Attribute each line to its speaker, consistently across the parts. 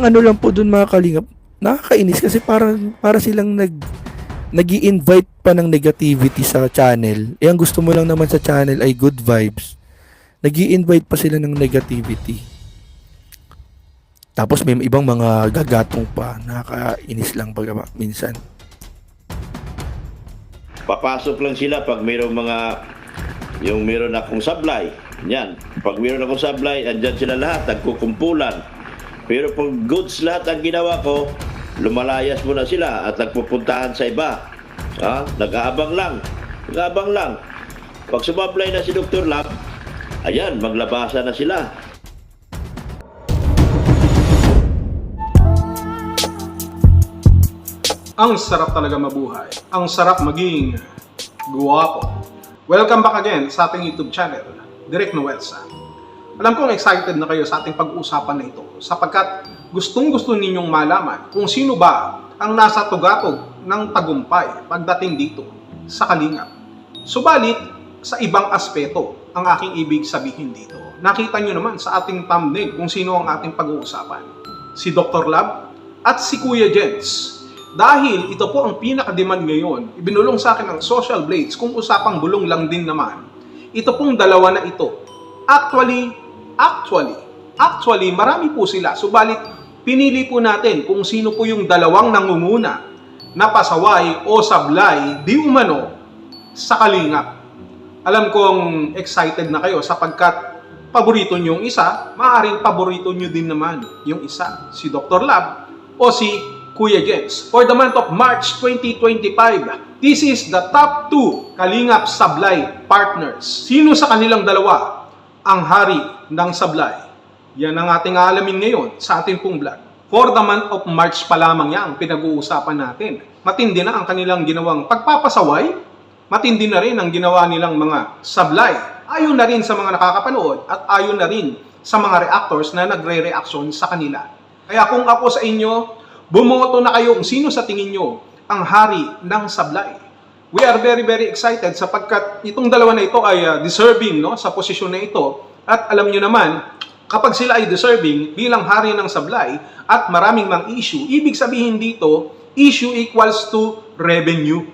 Speaker 1: ang ano lang po dun mga kalingap, nakakainis kasi para silang nag-i-invite pa ng negativity sa channel. Eh ang gusto mo lang naman sa channel ay good vibes. Nag-i-invite pa sila ng negativity. Tapos may ibang mga gagatong pa, nakakainis lang pag minsan.
Speaker 2: Papasok lang sila pag mayroong yung mayroon akong sablay. Yan. Pag mayroon akong sablay, andyan sila lahat, nagkukumpulan. Pero pag goods lahat ang ginawa ko, lumalayas muna sila at nagpupuntahan sa iba. Nag-aabang lang. Nag-aabang lang. Pag sumablay na si Dr. Lab, ayan, maglabasa na sila.
Speaker 3: Ang sarap talaga mabuhay. Ang sarap maging guwapo. Welcome back again sa ating YouTube channel, Direk Noelsa. Alam kong excited na kayo sa ating pag-uusapan na ito sapagkat gustong-gusto ninyong malaman kung sino ba ang nasa tugatog ng tagumpay pagdating dito sa Kalingap. Subalit, sa ibang aspeto ang aking ibig sabihin dito. Nakita nyo naman sa ating thumbnail kung sino ang ating pag-uusapan. Si Dr. Lab at si Kuya Jens. Dahil ito po ang pinaka-demand ngayon, ibinulong sa akin ng Social Blades kung usapang bulong lang din naman. Ito pong dalawa na ito. Actually, marami po sila. Subalit, pinili po natin kung sino po yung dalawang nangunguna na pasaway o sablay di umano sa Kalingap. Alam kong excited na kayo sapagkat paborito nyo yung isa, maaaring paborito nyo din naman yung isa, si Dr. Lab o si Kuya Jens. For the month of March 2025, this is the top 2 Kalingap Sablay partners. Sino sa kanilang dalawa ang hari ng sablay? Yan ang ating aalamin ngayon sa ating pong vlog. For the month of March pa lamang yan, pinag-uusapan natin. Matindi na ang kanilang ginawang pagpapasaway, matindi na rin ang ginawa nilang mga sablay. Ayon na rin sa mga nakakapanood at ayon na rin sa mga reactors na nagre-reaction sa kanila. Kaya kung ako sa inyo, bumoto na kayo kung sino sa tingin nyo ang hari ng sablay. We are very very excited sapagkat itong dalawa na ito ay deserving sa posisyon na ito. At alam nyo naman, kapag sila ay deserving bilang hari ng sablay at maraming mang issue, ibig sabihin dito, issue equals to revenue.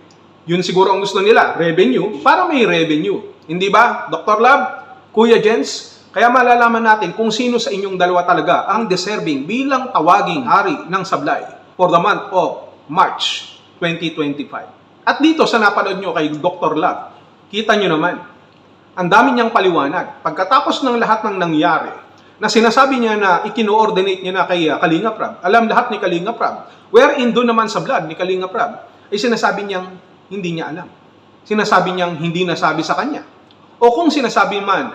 Speaker 3: Yun siguro ang gusto nila, revenue, para may revenue. Hindi ba, Dr. Lab, Kuya Jens? Kaya malalaman natin kung sino sa inyong dalawa talaga ang deserving bilang tawaging hari ng sablay for the month of March 2025. At dito sa napanood nyo kay Dr. Lab, kita nyo naman, ang dami niyang paliwanag. Pagkatapos ng lahat ng nangyari, na sinasabi niya na ikino-ordinate niya na kay Kalingap Rab, alam lahat ni Kalingap Rab, wherein doon naman sa vlog ni Kalingap Rab, ay sinasabi niyang hindi niya alam. Sinasabi niyang hindi nasabi sa kanya. O kung sinasabi man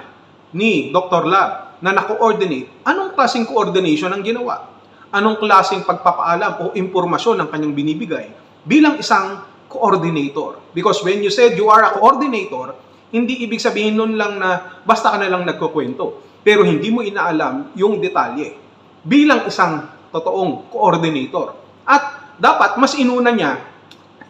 Speaker 3: ni Dr. Lab na nako-ordinate, anong klaseng coordination ang ginawa? Anong klaseng pagpapaalam o impormasyon ang kanyang binibigay bilang isang coordinator? Because when you said you are a coordinator, hindi ibig sabihin nun lang na basta ka na lang nagkukwento, pero hindi mo inaalam yung detalye bilang isang totoong coordinator. At dapat mas inuna niya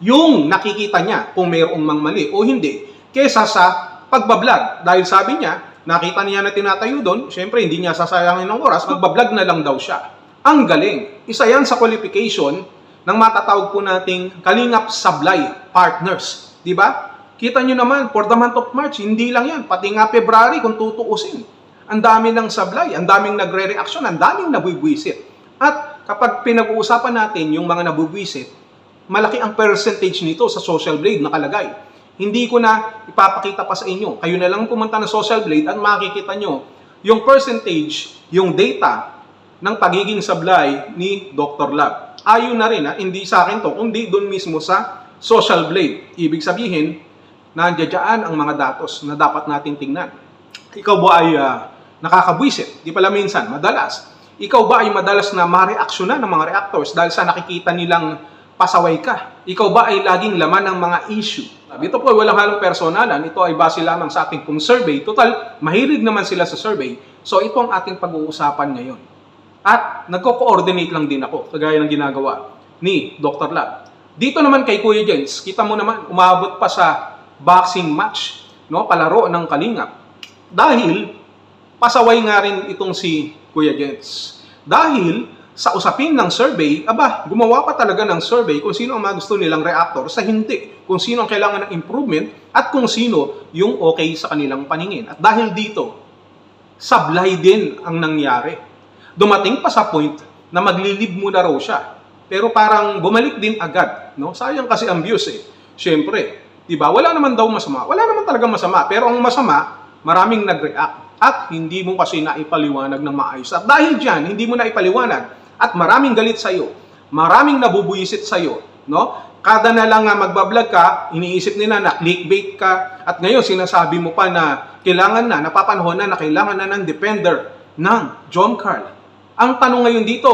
Speaker 3: yung nakikita niya kung mayroong mang mali o hindi kesa sa pagbablog. Dahil sabi niya, nakita niya na tinatayo doon, syempre hindi niya sasayangin ng oras, magbablog na lang daw siya. Ang galing. Isa yan sa qualification ng matatawag po nating Kalingap Sablay Partners. Di ba? Kita nyo naman, for the month of March, hindi lang yan. Pati nga February, kung tutuusin. Ang dami ng sablay, ang daming nagre-reaction, ang daming nabubwisit. At kapag pinag-uusapan natin yung mga nabubwisit, malaki ang percentage nito sa Social Blade nakalagay. Hindi ko na ipapakita pa sa inyo. Kayo na lang pumunta ng Social Blade at makikita nyo yung percentage, yung data ng pagiging sablay ni Dr. Lab. Ayon na rin, hindi sa akin to, kundi doon mismo sa Social Blade. Ibig sabihin, nandiyan ang mga datos na dapat natin tingnan. Ikaw ba ay nakakabwisit? Di pala minsan, madalas. Ikaw ba ay madalas na ma-reaksyonan ng mga reactors dahil sa nakikita nilang pasaway ka? Ikaw ba ay laging laman ng mga issue? Ito po ay walang halong personalan. Ito ay base lamang sa ating pong survey. Total, mahilig naman sila sa survey. So ito ang ating pag-uusapan ngayon. At nagko-coordinate lang din ako, kagaya ng ginagawa ni Dr. Lab. Dito naman kay Kuya Jens, kita mo naman, umabot pa sa boxing match, palaro ng Kalingap. Dahil, pasaway nga rin itong si Kuya Jens. Dahil, sa usapin ng survey, gumawa pa talaga ng survey kung sino ang mga gusto nilang reactor sa hindi, kung sino ang kailangan ng improvement at kung sino yung okay sa kanilang paningin. At dahil dito, sablay din ang nangyari. Dumating pa sa point na maglilib muna raw siya. Pero parang bumalik din agad, no? Sayang kasi ang views eh. Siyempre, 'di ba? Wala naman daw masama. Wala naman talaga masama, pero ang masama, maraming nag-react at hindi mo kasi naipaliwanag ng maayos. At dahil diyan, hindi mo naipaliwanag at maraming galit sa iyo, maraming nabubuisit sa iyo, no? Kada na lang magbablog ka, iniisip nila na clickbait ka at ngayon sinasabi mo pa na kailangan na, napapanahon na kailangan na ng defender ng John Carl. Ang tanong ngayon dito,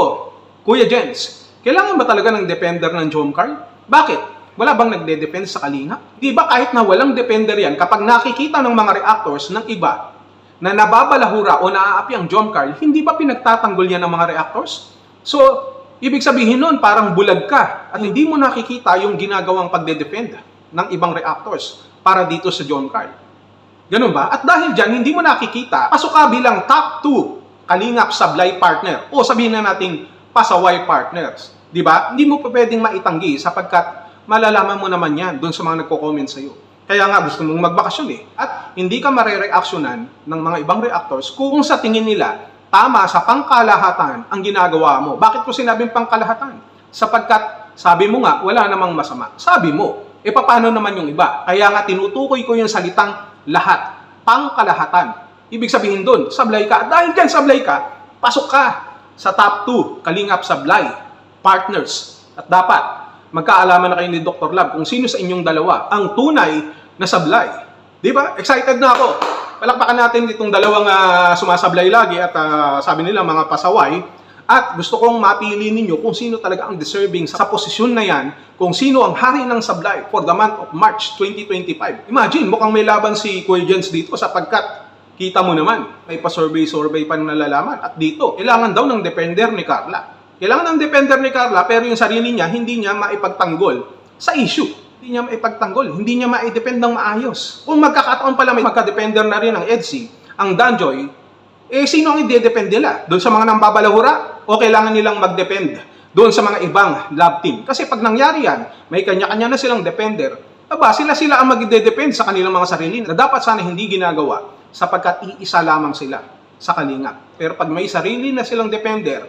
Speaker 3: Kuya Jens, kailangan ba talaga ng defender ng John Carl? Bakit? Wala bang nagde-defend sa Kalinga? Di ba kahit na walang defender yan, kapag nakikita ng mga reactors ng iba na nababalahura o naaapi ang John Carl, hindi ba pinagtatanggol yan ng mga reactors? So, ibig sabihin nun, parang bulag ka at hindi mo nakikita yung ginagawang pagde-defend ng ibang reactors para dito sa John Carl. Ganun ba? At dahil dyan, hindi mo nakikita, pasok ka bilang top 2 Kalingap sablay partner o sabihin na nating pasaway partners. Di ba? Hindi mo pa pwedeng maitanggi sapagkat malalaman mo naman yan doon sa mga nagko-comment sa iyo. Kaya nga gusto mong magbakasyon eh. At hindi ka marereaksyonan ng mga ibang reactors kung sa tingin nila tama sa pangkalahatan ang ginagawa mo. Bakit ko sinabing pangkalahatan? Sapagkat sabi mo nga, wala namang masama. Sabi mo, e paano naman yung iba? Kaya nga tinutukoy ko yung salitang lahat. Pangkalahatan. Ibig sabihin doon, sablay ka. At dahil dyan sablay ka, pasok ka sa top 2 Kalingap sablay partners. At dapat magkaalaman na kayo ni Dr. Lab kung sino sa inyong dalawa ang tunay na sablay. Di ba? Excited na ako. Palakpakan natin itong dalawang sumasablay lagi at sabi nila mga pasaway. At gusto kong mapili ninyo kung sino talaga ang deserving sa posisyon na yan, kung sino ang hari ng sablay for the month of March 2025. Imagine, mukhang may laban si Kuya Jens dito sapagkat kita mo naman, may pa-survey pa nalalaman. At dito, kailangan daw ng defender ni Carla. Kailangan ng defender ni Carla pero yung sarili niya, hindi niya maipagtanggol sa issue. Hindi niya maipagtanggol, hindi niya maidepend ng maayos. Kung magkakataon pala may magka-defender na rin ang EDSI, ang Danjoy, eh sino ang i-depend nila? Doon sa mga nambabalahura o kailangan nilang mag-depend doon sa mga ibang lab team? Kasi pag nangyari yan, may kanya-kanya na silang defender, sila ang mag-depend sa kanilang mga sarili na dapat sana hindi ginagawa sapagkat iisa lamang sila sa Kalingap. Pero pag may sarili na silang defender,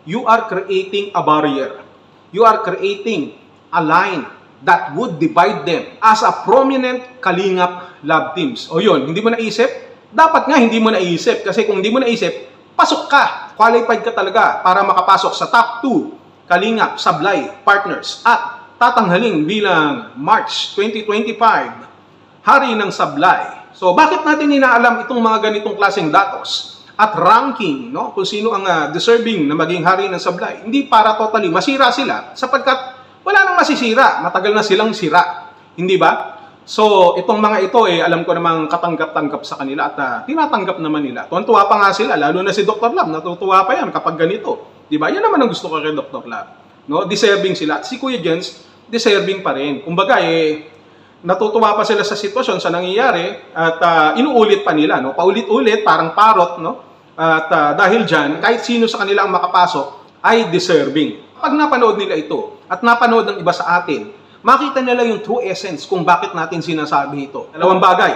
Speaker 3: you are creating a barrier. You are creating a line that would divide them as a prominent Kalingap lab teams. O yun, hindi mo naisip? Dapat nga hindi mo naisip. Kasi kung hindi mo naisip, pasok ka. Qualified ka talaga para makapasok sa top 2 Kalingap sablay partners. At tatanghalin bilang March 2025, hari ng sablay. So bakit natin inaalam itong mga ganitong klaseng datos at ranking, no? Kung sino ang deserving na maging hari ng sablay? Hindi para totally masira sila sapagkat wala nang masisira. Matagal na silang sira. Hindi ba? So, itong mga ito, alam ko namang katanggap-tanggap sa kanila at tinatanggap naman nila. Tuwan-tuwa pa nga sila, lalo na si Dr. Lab. Natutuwa pa yan kapag ganito. Di ba? Yan naman ang gusto ko kay Dr. Lab. No? Deserving sila. At si Kuya Jens, deserving pa rin. Kumbaga, natutuwa pa sila sa sitwasyon, sa nangyayari, at inuulit pa nila. No? Paulit-ulit, parang parot. No? At dahil dyan, kahit sino sa kanila ang makapasok, ay deserving. Pag napanood nila ito, at napanood ng iba sa atin, makita nila yung true essence kung bakit natin sinasabi ito. Dalawang bagay.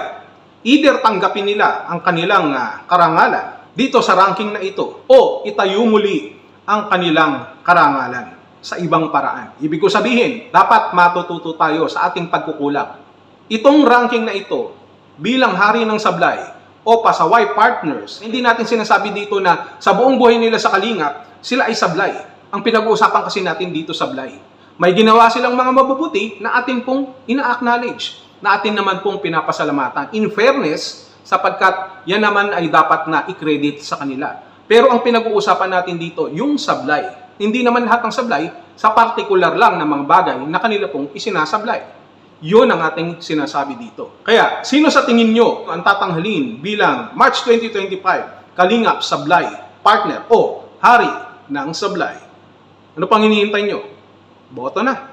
Speaker 3: Either tanggapin nila ang kanilang karangalan dito sa ranking na ito, o itayo muli ang kanilang karangalan sa ibang paraan. Ibig ko sabihin, dapat matututo tayo sa ating pagkukulang. Itong ranking na ito, bilang hari ng sablay o pasaway partners, hindi natin sinasabi dito na sa buong buhay nila sa Kalingap, sila ay sablay. Ang pinag-uusapan kasi natin dito sablay. May ginawa silang mga mabubuti na atin pong ina-acknowledge, na atin naman pong pinapasalamatan. In fairness, sapagkat yan naman ay dapat na i-credit sa kanila. Pero ang pinag-uusapan natin dito, yung sablay. Hindi naman lahat ng sablay, sa particular lang na mga bagay na kanila pong isinasablay. Yun ang ating sinasabi dito. Kaya, sino sa tingin nyo ang tatanghalin bilang March 2025 Kalingap sablay partner o hari ng sablay? Ano pang hinihintay nyo? Boto na.